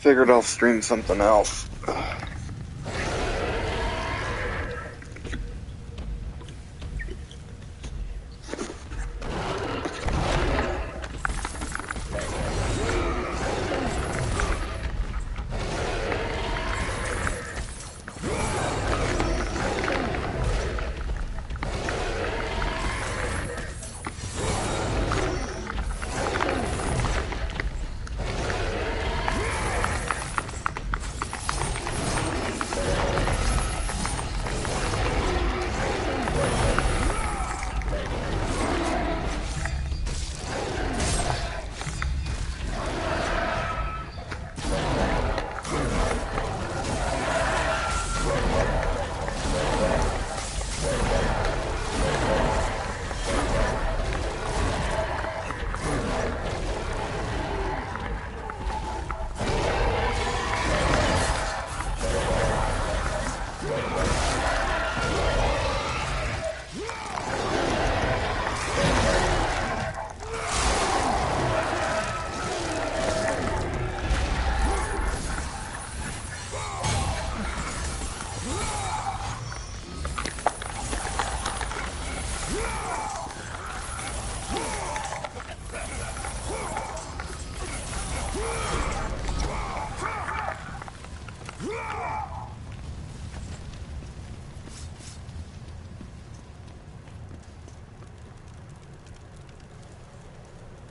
Figured I'll stream something else.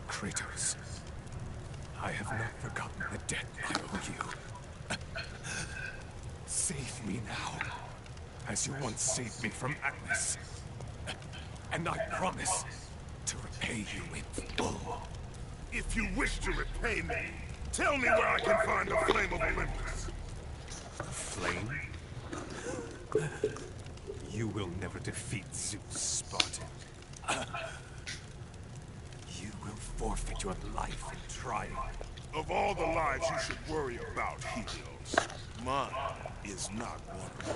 Kratos, I have not forgotten the debt I owe you. Save me now, as you once saved me from Atlas. And I promise to repay you in full. If you wish to repay me, tell me where I can find the Flame of Olympus. The flame? You will never defeat Zeus, Spartan. You will forfeit your life in trying. Of all the lives you should worry about, Helios, mine is not one of them.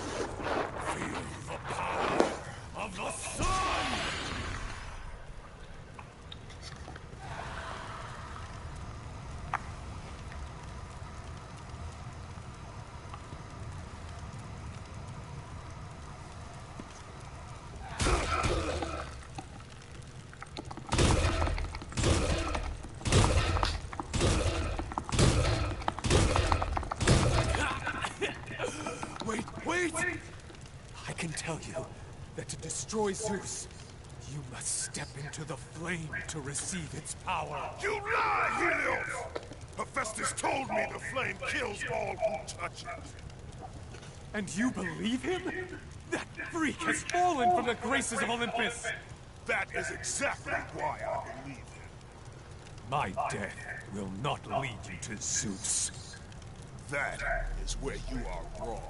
Feel the power of the sun! Wait! I can tell you that to destroy Zeus, you must step into the flame to receive its power. You lie, Helios! Hephaestus told me the flame kills all who touch it. And you believe him? That freak has fallen from the graces of Olympus! That is exactly why I believe him. My death will not lead you to Zeus. That is where you are wrong.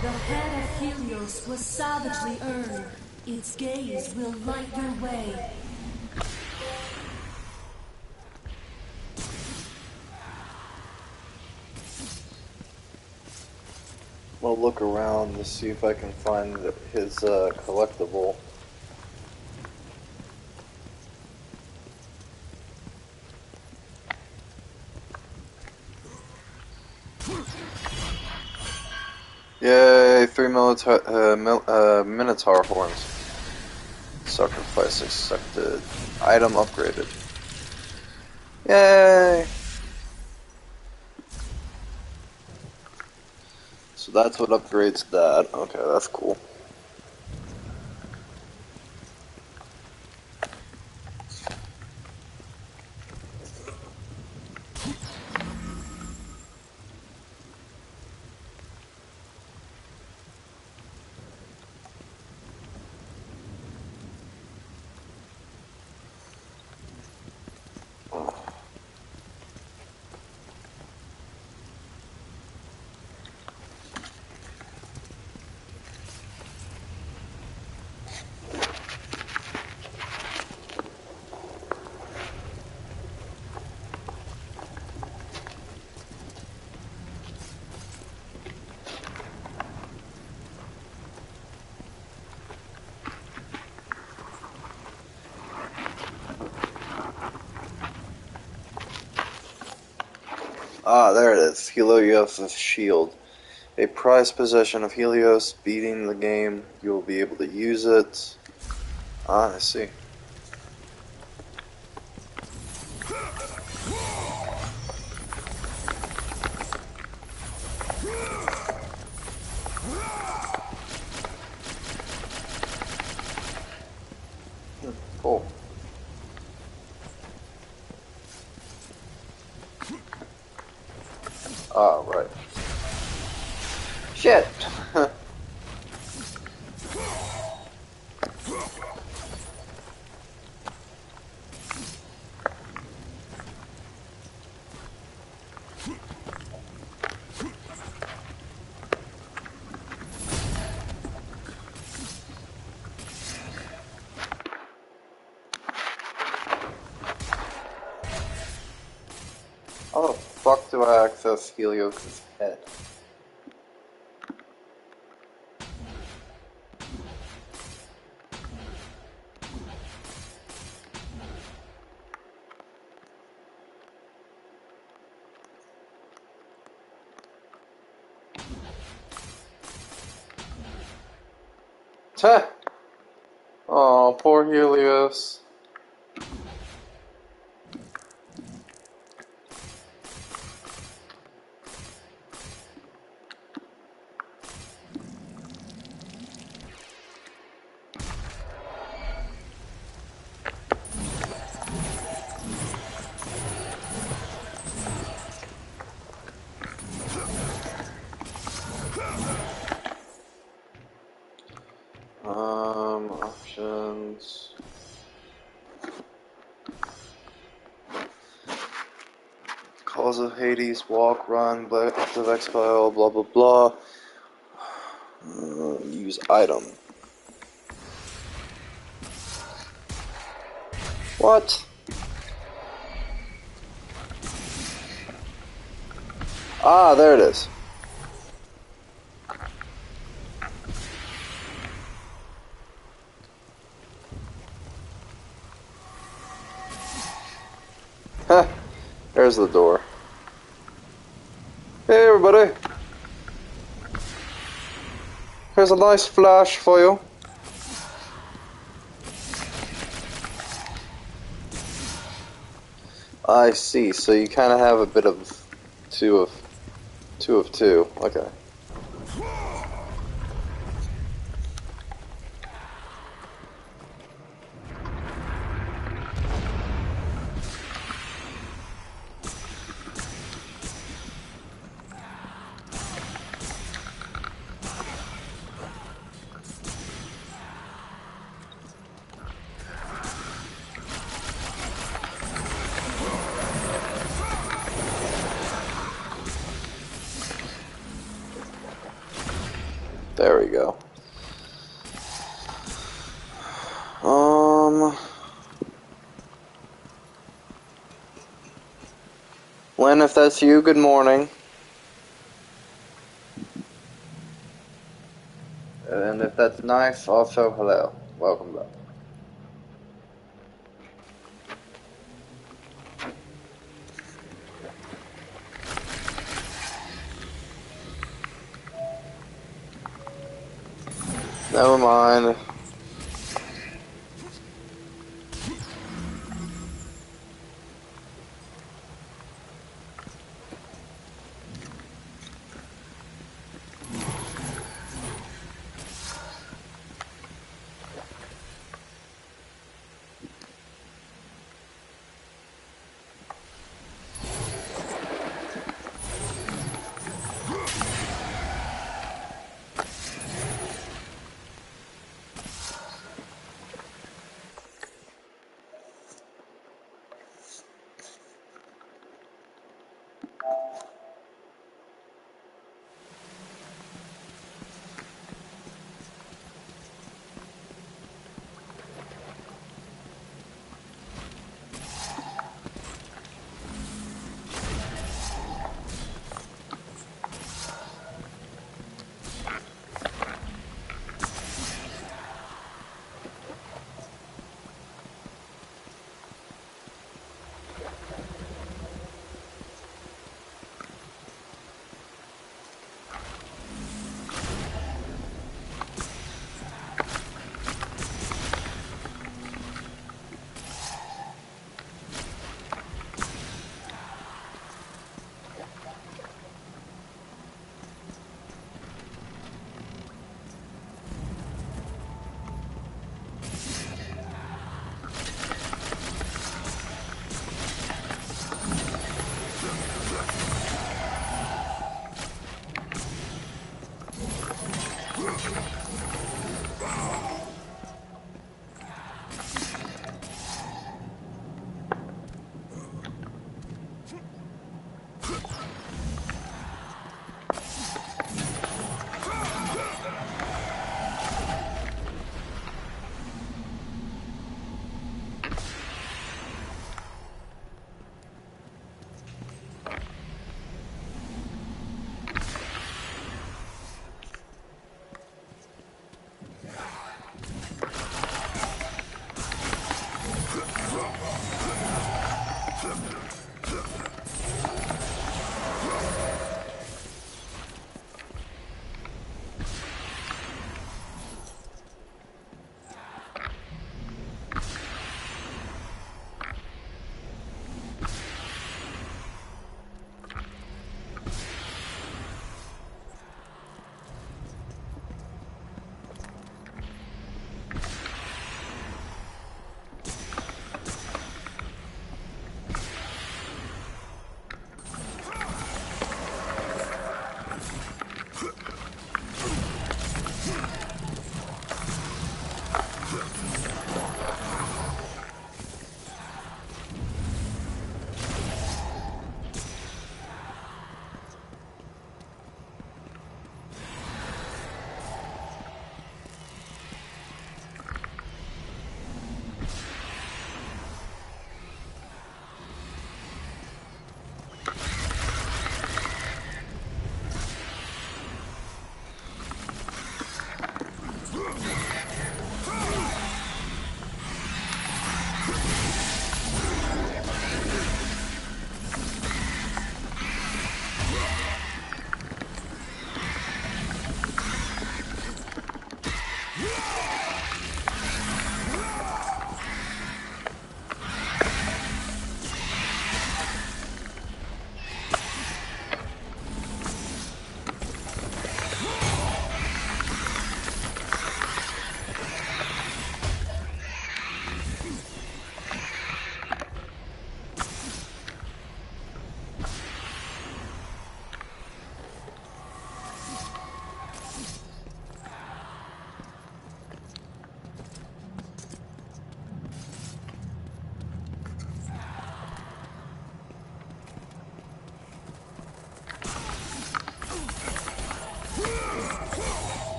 The head of Helios was savagely earned. Its gaze will light your way. I'll look around to see if I can find his collectible. Yay, 3 Minotaur horns. Sacrifice accepted. Item upgraded. Yay! So that's what upgrades that. Okay, that's cool. Ah, there it is. Helios' shield. A prized possession of Helios. Beating the game, you will be able to use it. Ah, I see. Cool. Ah, right. Shit! How the fuck do I access Helios' head? Teh! Oh, poor Helios. Options. Calls of Hades, walk, run, active expile, blah blah blah. Use item. What? Ah, there it is. Heh, there's the door. Hey everybody, here's a nice flash for you. I see, so you kind of have a bit of two of two. Okay. There we go. Lynn, if that's you, good morning. And if that's nice, also hello. Welcome back. Never mind.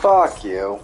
Fuck you.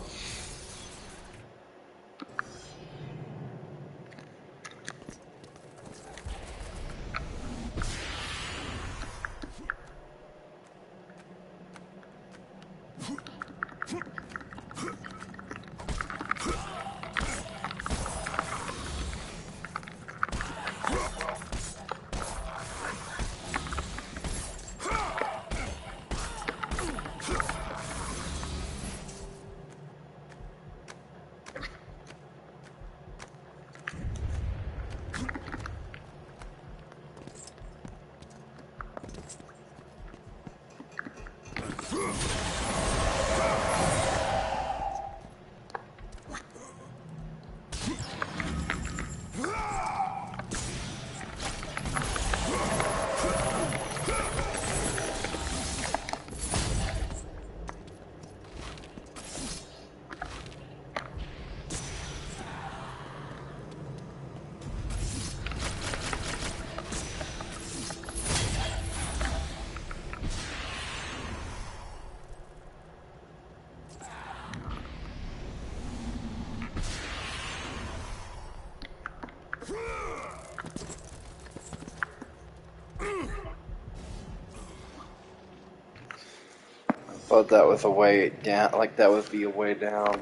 But that was a way down, like that would be a way down.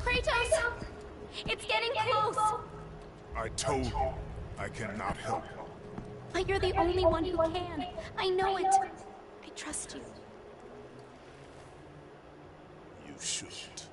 Kratos! It's getting close! I told you, I cannot help. But you're the only one who can. I know it. I trust you. You shouldn't.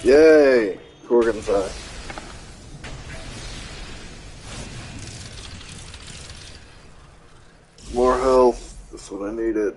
Yay! Gorgon's Eye. That's what I needed.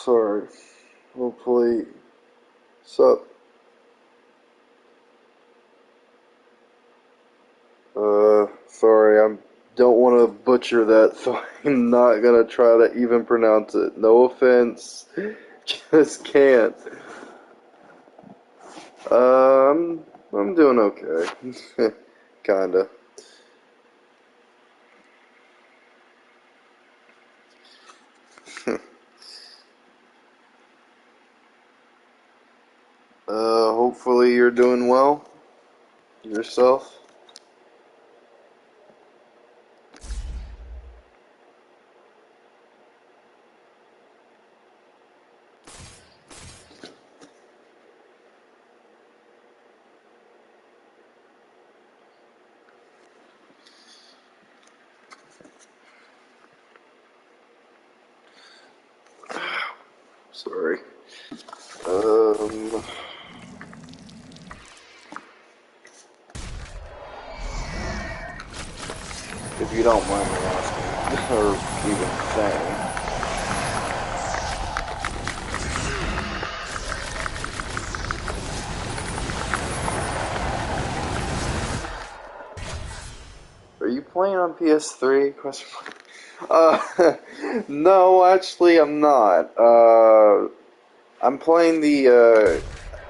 Sorry. Hopefully. Sup? Sorry, I don't want to butcher that, so I'm not gonna try to even pronounce it. No offense. Just can't. I'm doing okay. Kinda. Hopefully you're doing well yourself. Sorry. Um, if you don't mind me asking, or even saying, are you playing on PS3? Question mark. No, actually, I'm not. I'm playing the,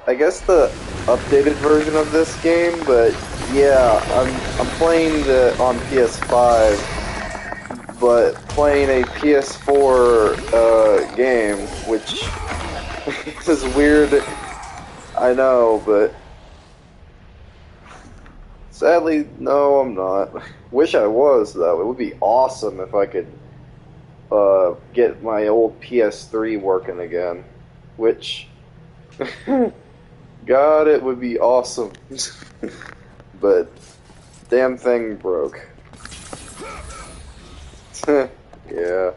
I guess the updated version of this game, but yeah, I'm playing the on PS5, but playing a PS4 game, which is weird I know, but sadly, no, I'm not. Wish I was, though. It would be awesome if I could get my old PS3 working again. Which, God, it would be awesome. But, damn thing broke. Yeah.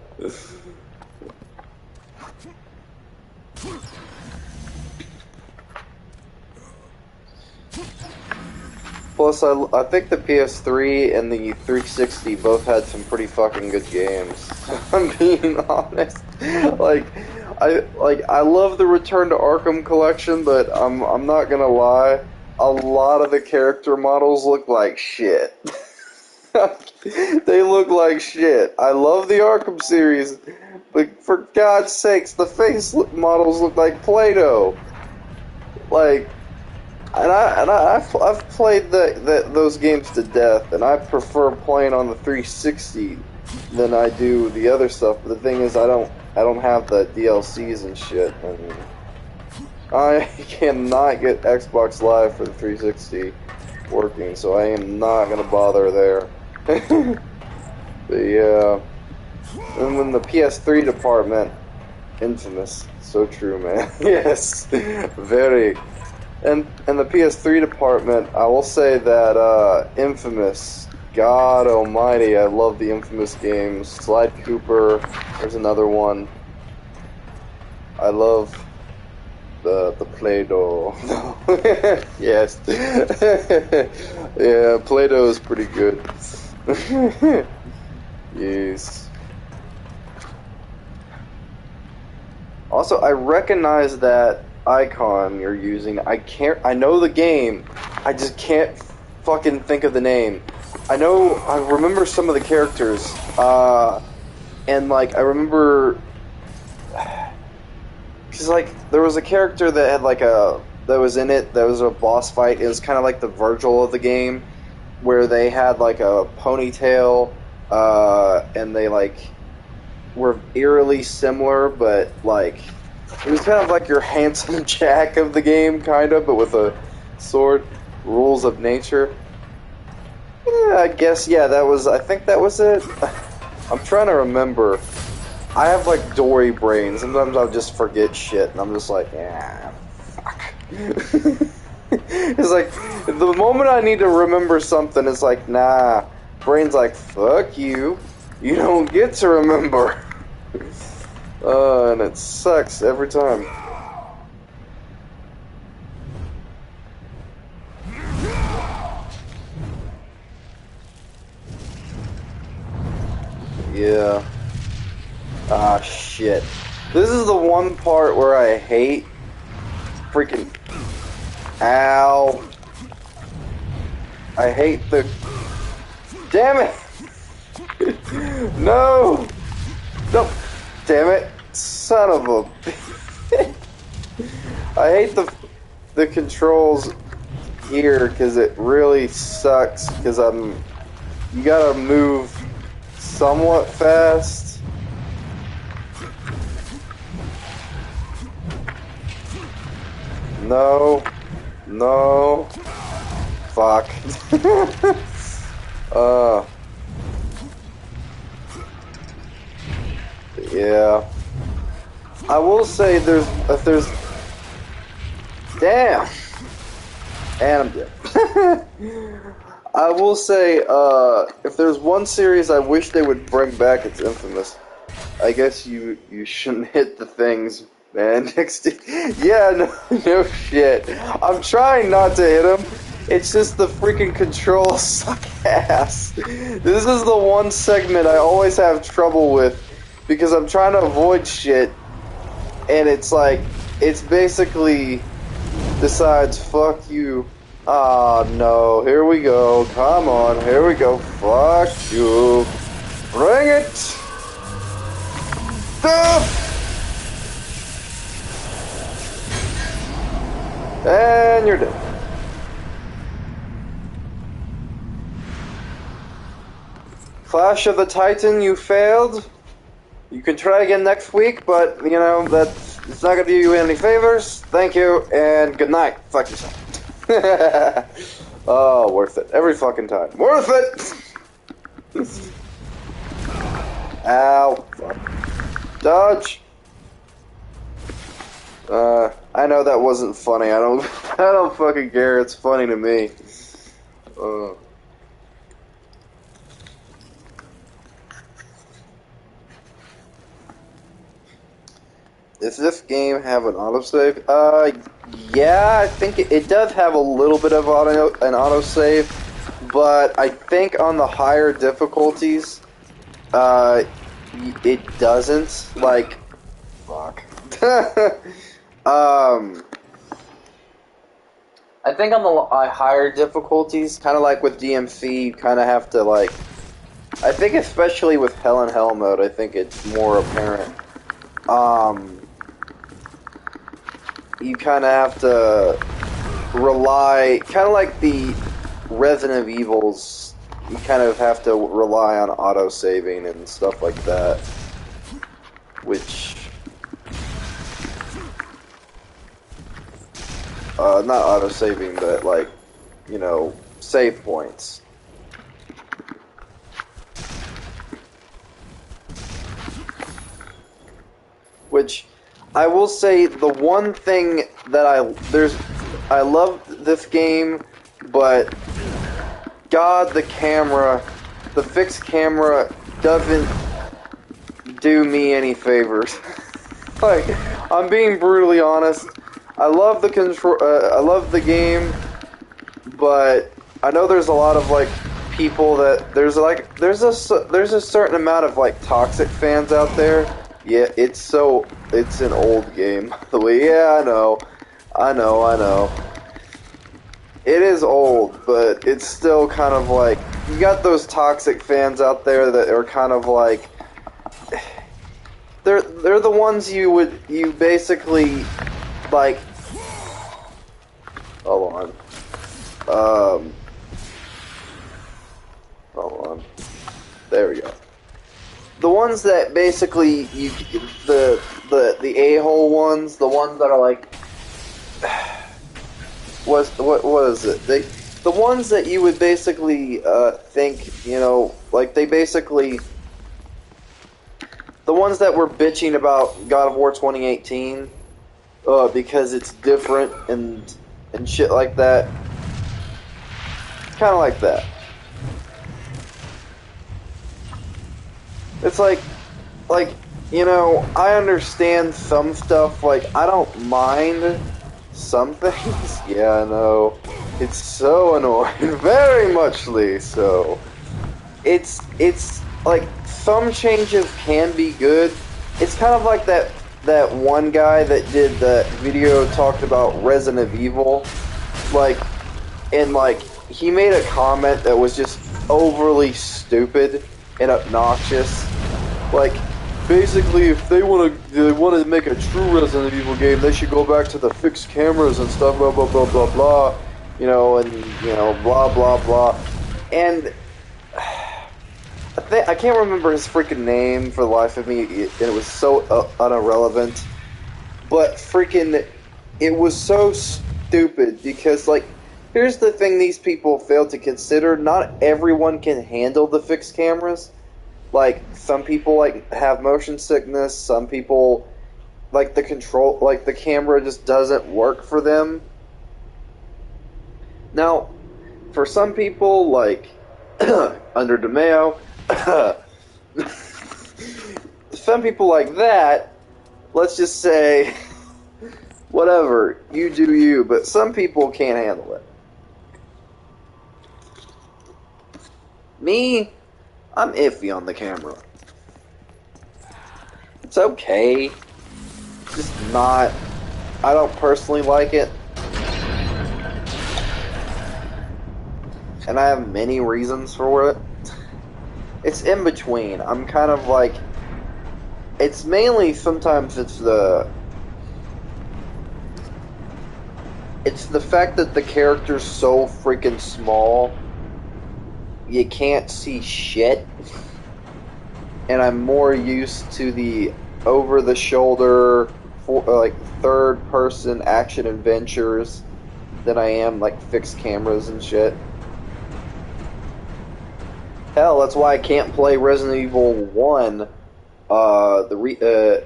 Plus, I think the PS3 and the 360 both had some pretty fucking good games. I'm being honest. Like, I love the Return to Arkham collection, but I'm not gonna lie. A lot of the character models look like shit. They look like shit. I love the Arkham series, but for God's sakes, the face models look like Play-Doh. Like, I've played those games to death, and I prefer playing on the 360 than I do the other stuff. But the thing is, I don't have the DLCs and shit, and I cannot get Xbox Live for the 360 working, so I am not gonna bother there. But yeah, and then the PS3 department, infamous, so true, man. Yes, very. And in the PS3 department, I will say that Infamous, God Almighty, I love the Infamous games. Slide Cooper, there's another one. I love the Play-Doh. Yes, yeah, Play-Doh is pretty good. Yes. Also, I recognize that icon you're using. I know the game. I just can't fucking think of the name. I remember some of the characters. And like, I remember, cause like, there was a character that had like that was in it, that was a boss fight. It was kind of like the Virgil of the game, where they had like a ponytail, and they like, were eerily similar, but like, it was kind of like your handsome Jack of the game, kind of, but with a sword. Rules of nature. Yeah, I guess, yeah, I think that was it. I'm trying to remember. I have, like, Dory brain. Sometimes I'll just forget shit, and I'm just like, yeah, fuck. It's like, the moment I need to remember something, it's like, nah. Brain's like, fuck you. You don't get to remember. And it sucks every time. Yeah. Ah, shit. This is the one part where I hate freaking... Ow. I hate the... Damn it! No! No! Damn it! Son of a... I hate the controls here, because it really sucks, because you gotta move somewhat fast. No. No. Fuck. Yeah. I will say if there's damn. And I'm dead. I will say, if there's one series I wish they would bring back, it's Infamous. I guess you shouldn't hit the things, man. Yeah, no shit. I'm trying not to hit them. It's just the freaking controls suck ass. This is the one segment I always have trouble with, because I'm trying to avoid shit, and it's like, it's basically decides, fuck you. Ah, no, here we go. Come on, here we go. Fuck you. Bring it! And you're dead. Clash of the Titan, you failed. You can try again next week, but, you know, It's not gonna do you any favors. Thank you, and good night. Fuck yourself. Oh, worth it. Every fucking time. Worth it! Ow. Fuck. Dodge! I know that wasn't funny. I don't I don't fucking care. It's funny to me. Does this game have an autosave? Yeah, I think it does have a little bit of an autosave, but I think on the higher difficulties, it doesn't. Like, fuck. I think on the higher difficulties, kind of like with DMC, you kind of have to, like, I think especially with Hell in Hell mode, I think it's more apparent. You kind of have to rely, kind of like the Resident Evils, you kind of have to rely on auto-saving and stuff like that, which, not auto-saving, but like, you know, save points. Which, I will say, the one thing that I love this game, but God, the fixed camera doesn't do me any favors. Like, I'm being brutally honest. I love the I love the game, but I know there's a lot of like people that there's a certain amount of like toxic fans out there. Yeah, it's an old game. The way, yeah, I know. It is old, but it's still kind of like, you got those toxic fans out there that are kind of like, they're the ones you basically, like, hold on, hold on, there we go. The ones that basically the a-hole ones, the ones that are like, what is it? The ones that you would basically think, you know, like they basically, the ones that were bitching about God of War 2018 because it's different and shit like that, kind of like that. It's like, you know, I understand some stuff, like, I don't mind some things. Yeah, I know. It's so annoying. Very muchly so. It's, like, some changes can be good. It's kind of like that one guy that did that video talked about Resident Evil. Like, and, like, he made a comment that was just overly stupid and obnoxious. Like, basically, if they want to make a true Resident Evil game, they should go back to the fixed cameras and stuff, blah blah blah blah blah, you know, and you know, blah blah blah. And I can't remember his freaking name for the life of me. It was so irrelevant, but freaking, it was so stupid because, like, here's the thing: these people fail to consider. Not everyone can handle the fixed cameras. Like, some people, like, have motion sickness, some people, like, the camera just doesn't work for them. Now, for some people, like, under DeMeo, some people like that, let's just say, whatever, you do you, but some people can't handle it. Me, I'm iffy on the camera. It's okay. Just not, I don't personally like it. And I have many reasons for it. It's in between. I'm kind of like, it's mainly, sometimes it's the fact that the character's so freaking small, you can't see shit. And I'm more used to the over-the-shoulder like third person action adventures than I am like fixed cameras and shit. Hell, that's why I can't play Resident Evil 1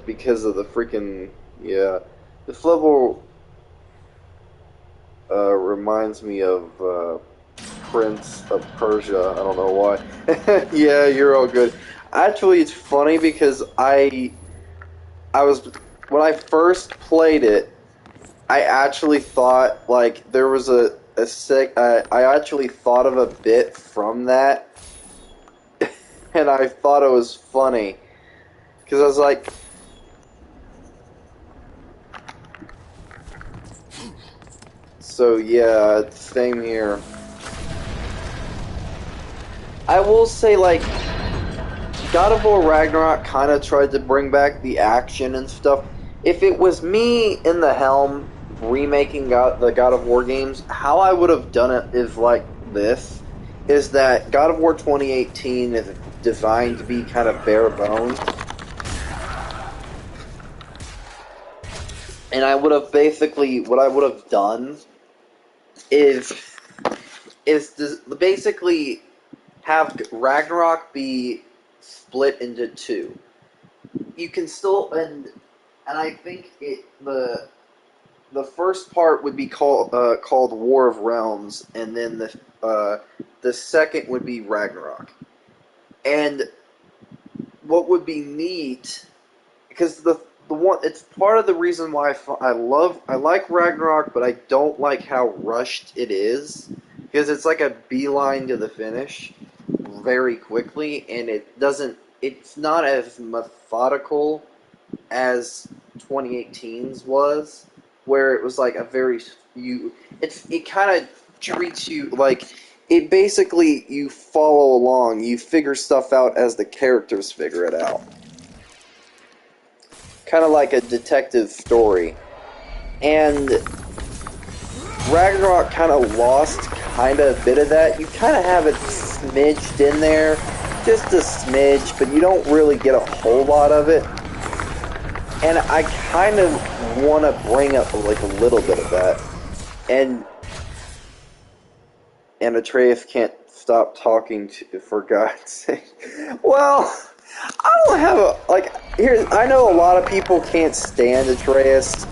because of the freaking yeah. This level reminds me of Prince of Persia. I don't know why. Yeah, you're all good. Actually, it's funny because I was when I first played it, I actually thought like there was a sick. I actually thought of a bit from that, and I thought it was funny because I was like, so yeah, same here. I will say like God of War Ragnarok kind of tried to bring back the action and stuff. If it was me in the helm remaking the God of War games, how I would have done it is like this: is that God of War 2018 is designed to be kind of bare bones, and I would have basically what I would have done is basically have Ragnarok be split into two. You can still and I think the first part would be called War of Realms, and then the second would be Ragnarok. And what would be neat, because the one it's part of the reason why I like Ragnarok, but I don't like how rushed it is, because it's like a beeline to the finish very quickly, and it's not as methodical as 2018's was, where it was like a very it kind of treats you like it basically you follow along, you figure stuff out as the characters figure it out, kind of like a detective story. And Ragnarok kind of lost kind of a bit of that. You kind of have it smidged in there, just a smidge, but you don't really get a whole lot of it. And I kind of want to bring up like a little bit of that. And Atreus can't stop talking for God's sake. Well, I don't have a like here. I know a lot of people can't stand Atreus,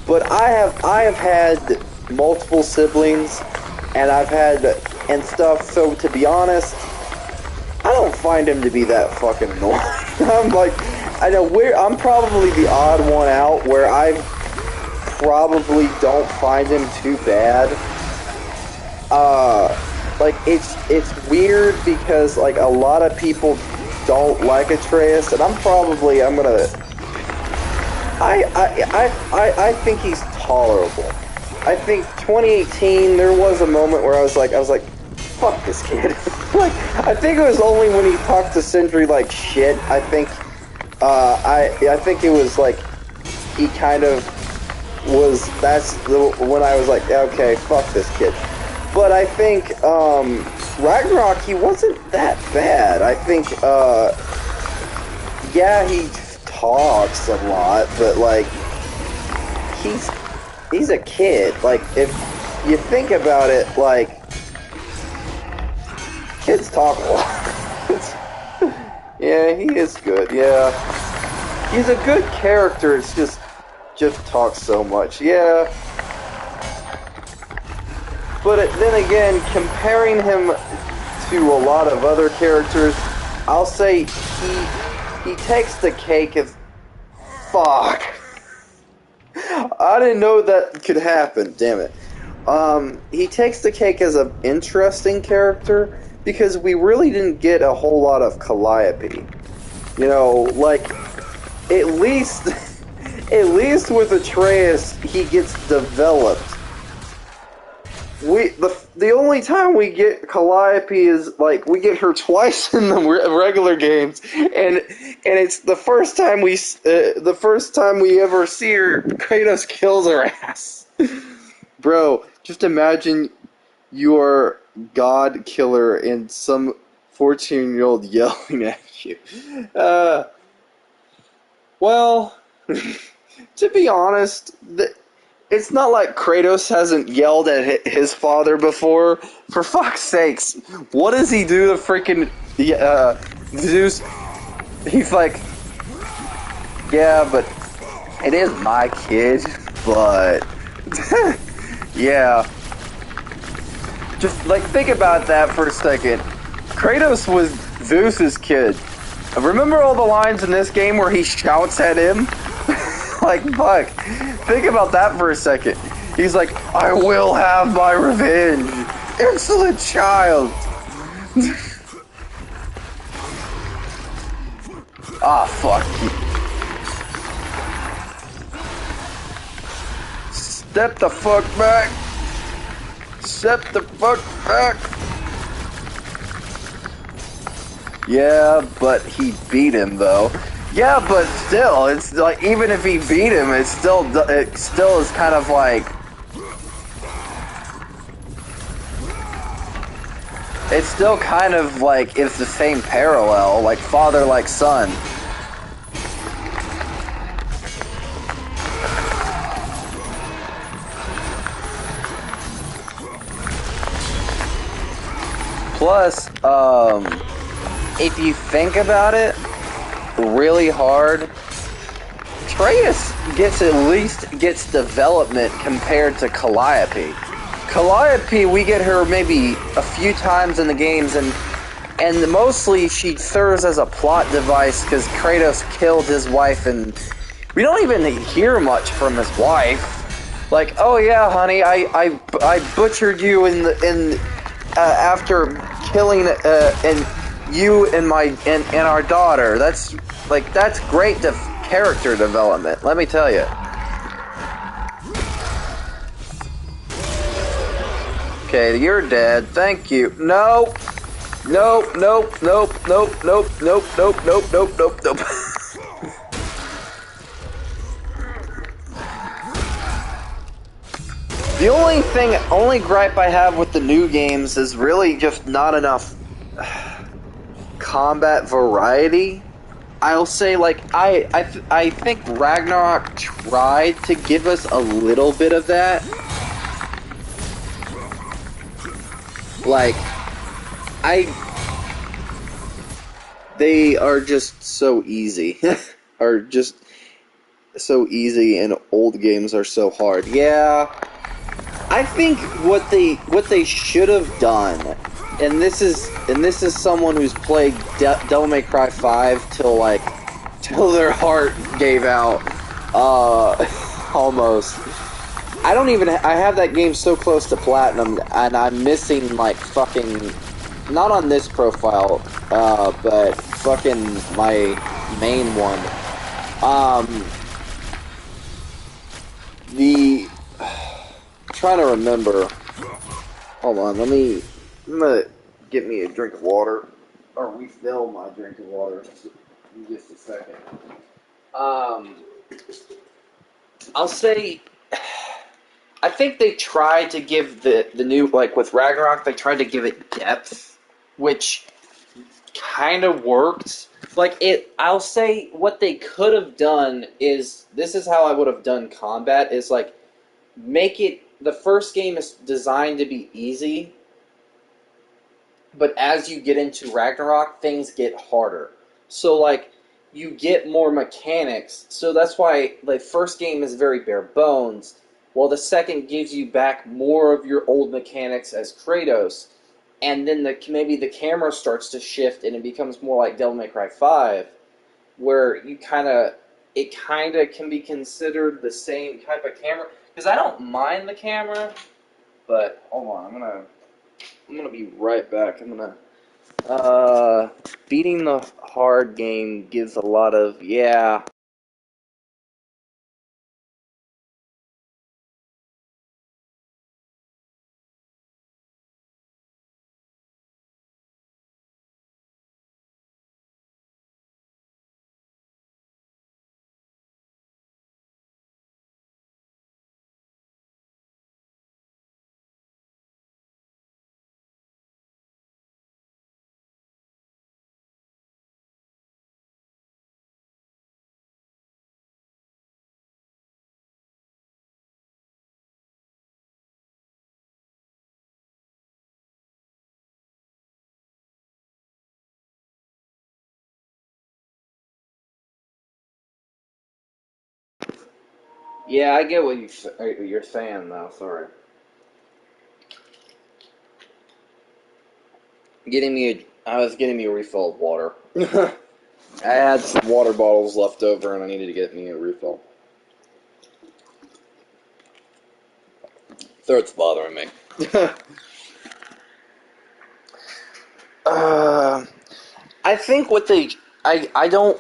but I have had multiple siblings, and I've had and stuff. So to be honest, I don't find him to be that fucking annoying. I'm like, I know I'm probably the odd one out where I probably don't find him too bad. Like it's weird because like a lot of people don't like Atreus, and I'm gonna. I think he's tolerable. I think 2018 there was a moment where I was like, fuck this kid. Like, I think it was only when he talked to Sindri like shit. I think it was like he kind of was. When I was like, okay, fuck this kid. But I think Ragnarok, he wasn't that bad. I think yeah, he talks a lot, but like he's a kid. Like if you think about it, like kids talk a lot. Yeah, he is good. Yeah, he's a good character. It's just talks so much. Yeah. But then again, comparing him to a lot of other characters, I'll say he takes the cake as fuck. I didn't know that could happen. Damn it. He takes the cake as an interesting character because we really didn't get a whole lot of Calliope. You know, like at least with Atreus, he gets developed. The only time we get Calliope is like we get her twice in the regular games, and it's the first time we ever see her. Kratos kills her ass, bro. Just imagine you're God killer and some 14-year-old yelling at you. Well, To be honest, it's not like Kratos hasn't yelled at his father before. For fuck's sakes, what does he do to freaking Zeus? He's like, yeah, but it is my kid, but yeah. Just like think about that for a second. Kratos was Zeus's kid. Remember all the lines in this game where he shouts at him? Like, fuck. Think about that for a second. He's like, I will have my revenge. Insolent child. Ah, fuck. Step the fuck back. Step the fuck back. Yeah, but he beat him though. Yeah, but still, it's like even if he beat him, it still is kind of like it's still kind of like it's the same parallel, like father like son. Plus, if you think about it really hard, Atreus gets development compared to Calliope. Calliope, we get her maybe a few times in the games, and mostly she serves as a plot device because Kratos killed his wife, and we don't even hear much from his wife. Like, oh yeah, honey, I butchered you in after killing and you and and our daughter. That's great character development. Let me tell you. Okay, you're dead. Thank you. No. Nope. Nope. Nope. Nope. Nope. Nope. Nope. Nope. Nope. Nope. Nope. The only gripe I have with the new games is really just not enough combat variety. I'll say, like, I think Ragnarok tried to give us a little bit of that. Like, they are just so easy. Are just so easy, and old games are so hard. Yeah, I think what they should have done, and this is someone who's played Devil May Cry 5 till their heart gave out, almost. I have that game so close to platinum, and I'm missing like fucking, not on this profile, but fucking my main one. The trying to remember. Hold on, I'm gonna get me a drink of water, or refill my drink of water in just a second. Um, I'll say, I think they tried to give the new, like with Ragnarok, they tried to give it depth, which kind of worked. I'll say what they could have done is, this is how I would have done combat, is like, the first game is designed to be easy, but as you get into Ragnarok, things get harder. So, like, you get more mechanics, so that's why the first game is very bare bones, while the second gives you back more of your old mechanics as Kratos, and then maybe the camera starts to shift and it becomes more like Devil May Cry 5, where it kind of can be considered the same type of camera. Because I don't mind the camera, but hold on, I'm gonna be right back. Beating the hard game gives a lot of, yeah, Yeah, I get what you're saying, though. Sorry. I was getting me a refill of water. I had some water bottles left over, and I needed to get me a refill. Throat's bothering me. uh, I think what they, I don't,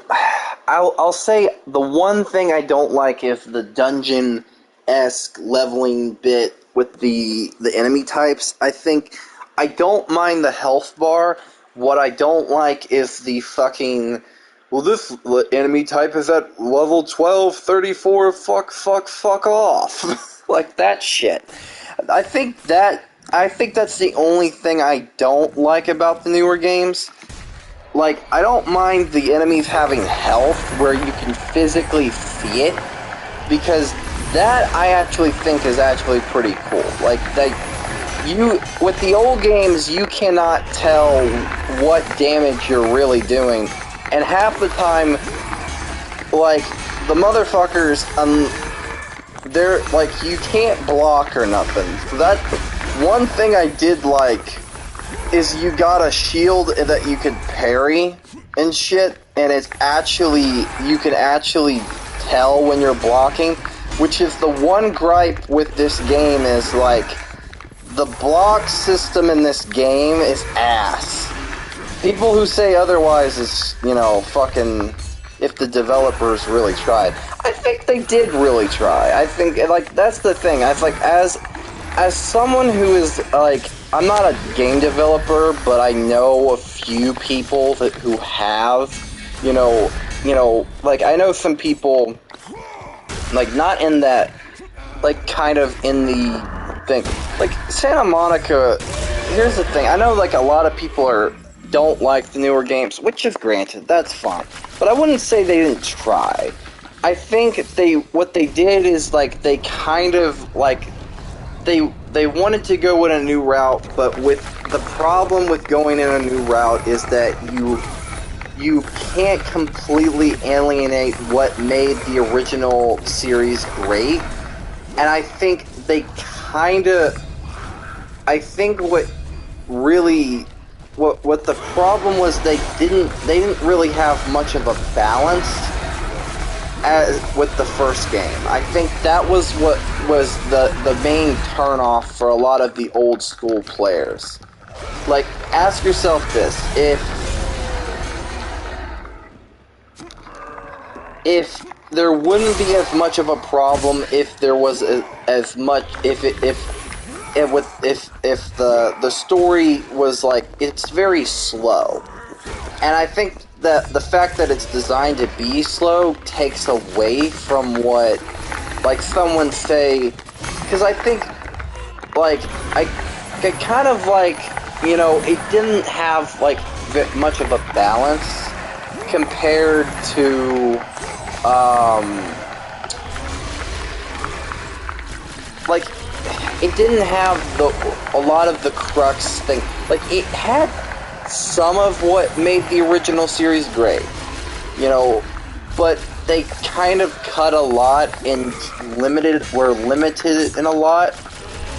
I'll say the one thing I don't like is the dungeon-esque leveling bit with the enemy types. I don't mind the health bar. What I don't like is the fucking, well, this enemy type is at level 12, 34, fuck off. Like that shit. I think that's the only thing I don't like about the newer games. Like, I don't mind the enemies having health where you can physically see it, because that I actually think is actually pretty cool. Like, with the old games, you cannot tell what damage you're really doing, and half the time, like, the motherfuckers, they're, like, you can't block or nothing. So that, one thing I did like is you got a shield that you could parry and shit, and it's actually, you can actually tell when you're blocking, which is the one gripe with this game is, like, the block system in this game is ass. People who say otherwise is, you know, fucking, if the developers really tried. I think they did really try. I think, like, that's the thing. I like, as someone who is, like, I'm not a game developer, but I know a few people who have, you know, like, I know some people, like, not in that, like, kind of in the thing. Like, Santa Monica, here's the thing, I know, like, a lot of people don't like the newer games, which is granted, that's fine. But I wouldn't say they didn't try. I think what they did is, like, they kind of, like, they wanted to go in a new route, but with the problem with going in a new route is that you can't completely alienate what made the original series great. And I think they I think what the problem was they didn't really have much of a balance as with the first game. I think that was what was the main turnoff for a lot of the old school players. Like, ask yourself this: if there wouldn't be as much of a problem if there was as much if the story was, like, it's very slow. And I think that the fact that it's designed to be slow takes away from what, like, someone say, because I think, like, I kind of, like, you know, it didn't have, like, much of a balance compared to, like, it didn't have a lot of the crux thing. Like, it had some of what made the original series great, you know, but they kind of cut a lot and were limited in a lot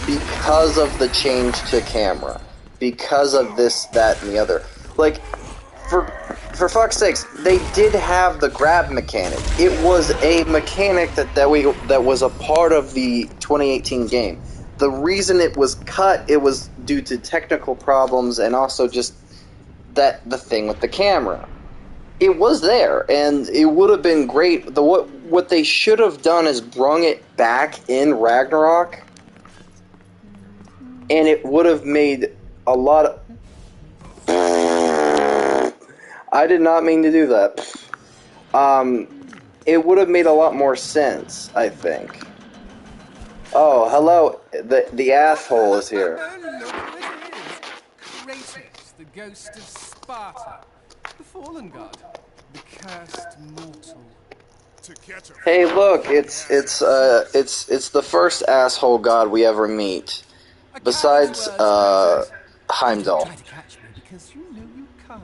because of the change to camera, because of this, that, and the other. Like, for fuck's sakes, they did have the grab mechanic. It was a mechanic that was a part of the 2018 game. The reason it was cut, it was due to technical problems and also just the thing with the camera. It was there, and it would have been great. What they should have done is brung it back in Ragnarok, and it would have made a lot of... I did not mean to do that. It would have made a lot more sense, I think. Oh, hello. The asshole is here. Look who it is. Kratos, the ghost of Sparta. The fallen god. The cursed mortal. To catch a Hey, fly, look, one it's has it's to uh assist. it's the first asshole god we ever meet, A coward's besides words, Kratos. Don't Heimdall. try to catch me because you know you can't.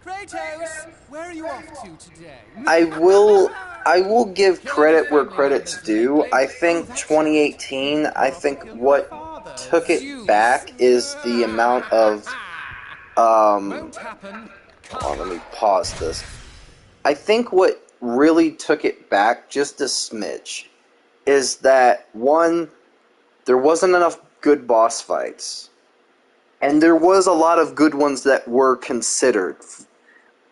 Kratos, where are you off to today? I will I will give Killing the credit where family credit's members due. lately? I Oh, think that's right. 2018, I You're off to think kill your what father, took it Zeus. back is the amount of Won't happen. hold on, Can't. let me pause this. I think what really took it back just a smidge is that one, there wasn't enough good boss fights. And there was a lot of good ones that were considered.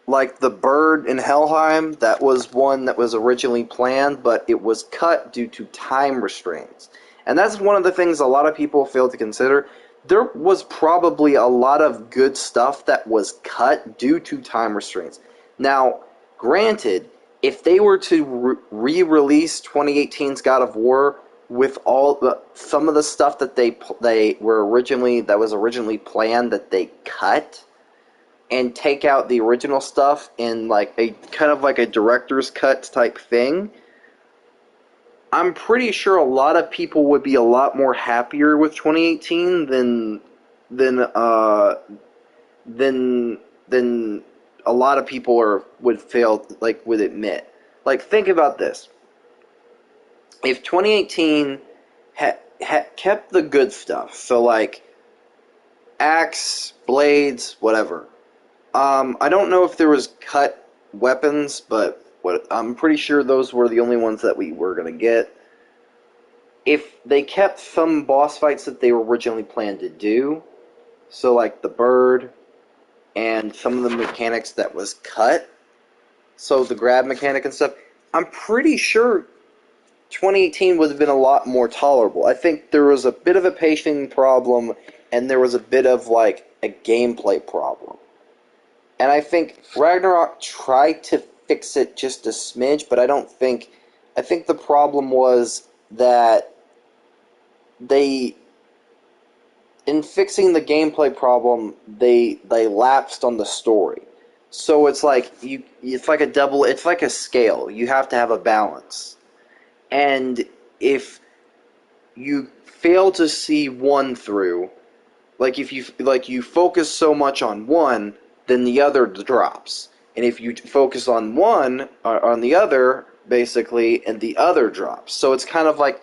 Like the bird in Helheim, that was one that was originally planned, but it was cut due to time restraints. And that's one of the things a lot of people fail to consider. There was probably a lot of good stuff that was cut due to time restraints. Now, granted, if they were to re-release 2018's God of War with some of the stuff that they were originally that was originally planned that they cut, and take out the original stuff in like a kind of like a director's cut type thing, I'm pretty sure a lot of people would be a lot more happier with 2018 than uh than a lot of people would admit. Like, think about this: if 2018 had kept the good stuff, so like axe, blades, whatever. I don't know if there was cut weapons, but I'm pretty sure those were the only ones that we were gonna get. If they kept some boss fights that they were originally planned to do, so like the bird and some of the mechanics that was cut, so the grab mechanic and stuff, I'm pretty sure 2018 would have been a lot more tolerable. I think there was a bit of a pacing problem, and there was a bit of like a gameplay problem. And I think Ragnarok tried to fix it just a smidge, but I think the problem was that they, in fixing the gameplay problem, they lapsed on the story. So it's like it's like a scale. You have to have a balance. And if you fail to see one through, like you focus so much on one, then the other drops. And if you focus on one on the other, basically, and the other drops. So it's like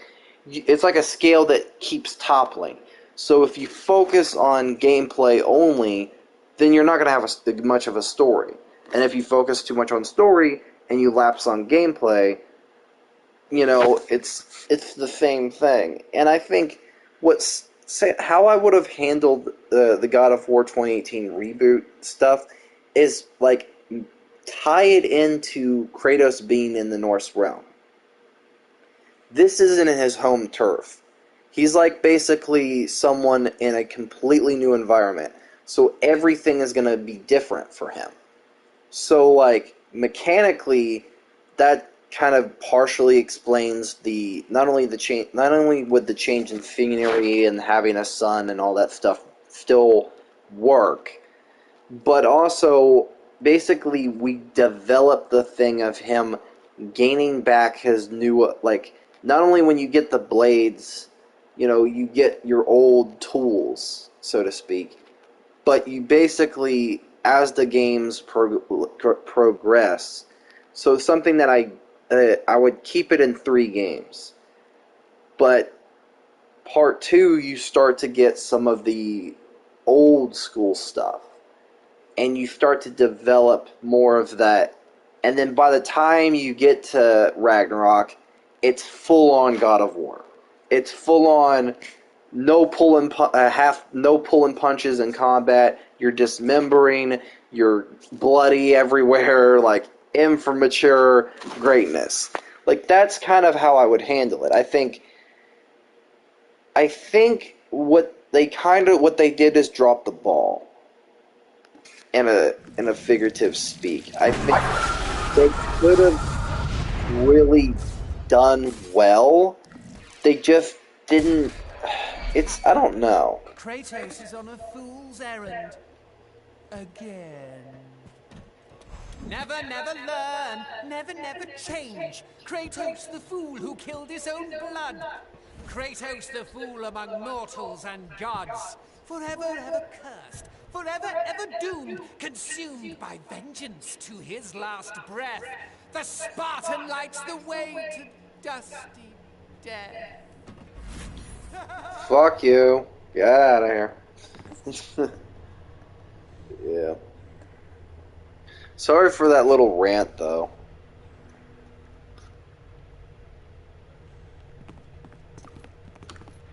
a scale that keeps toppling. So if you focus on gameplay only, then you're not going to have much of a story. And if you focus too much on story and you lapse on gameplay, it's the same thing. And I think how I would have handled the God of War 2018 reboot stuff is like tie it into Kratos being in the Norse realm. This isn't his home turf. He's like basically someone in a completely new environment. So everything is going to be different for him. So like mechanically, that kind of partially explains the not only would the change in scenery and having a son and all that stuff still work, but also basically we develop the thing of him gaining back his new, like, not only when you get the blades, you get your old tools, so to speak, but you basically, as the games progress, so something that I would keep it in 3 games, but part 2 you start to get some of the old school stuff, and you start to develop more of that, and then by the time you get to Ragnarok, it's full on God of War. It's full on no pulling punches in combat. You're dismembering. You're bloody everywhere. Like immature greatness. Like that's kind of how I would handle it. I think what they did is drop the ball. In a figurative speak, I think they could have really done well. They just didn't. I don't know. Kratos is on a fool's errand. Again. Never, never learn. Never, never change. Kratos the fool who killed his own blood. Kratos the fool among mortals and gods. Forever, ever cursed. forever ever doomed, consumed by vengeance to his last breath. The Spartan lights the way to dusty death. Fuck you. Get out of here. Yeah. Sorry for that little rant, though.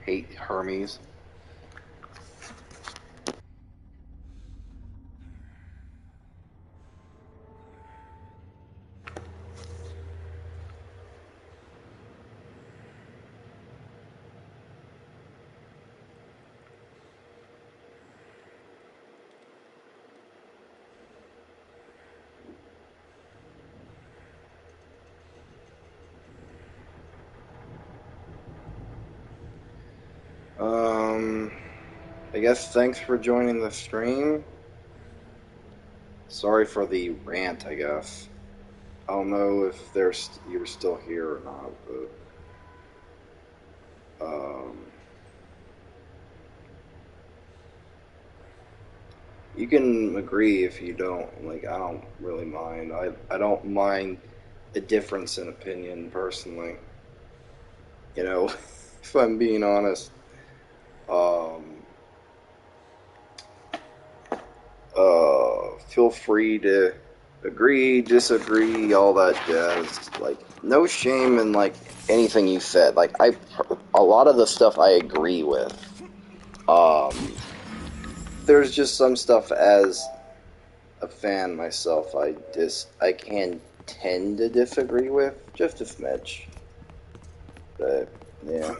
Hate Hermes. I guess thanks for joining the stream. Sorry for the rant, I guess. I don't know if you're still here or not, but you can agree if you don't. Like, I don't really mind. I don't mind a difference in opinion personally. You know, if I'm being honest. Um, Feel free to agree, disagree, all that jazz. Like, no shame in like anything you said. Like, a lot of the stuff I agree with. There's just some stuff as a fan myself I can tend to disagree with just a smidge. But yeah.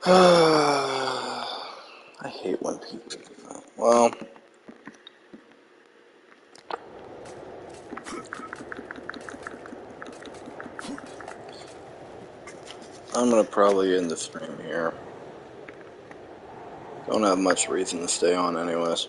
I hate when people do that. Well, I'm gonna probably end the stream here. Don't have much reason to stay on anyways.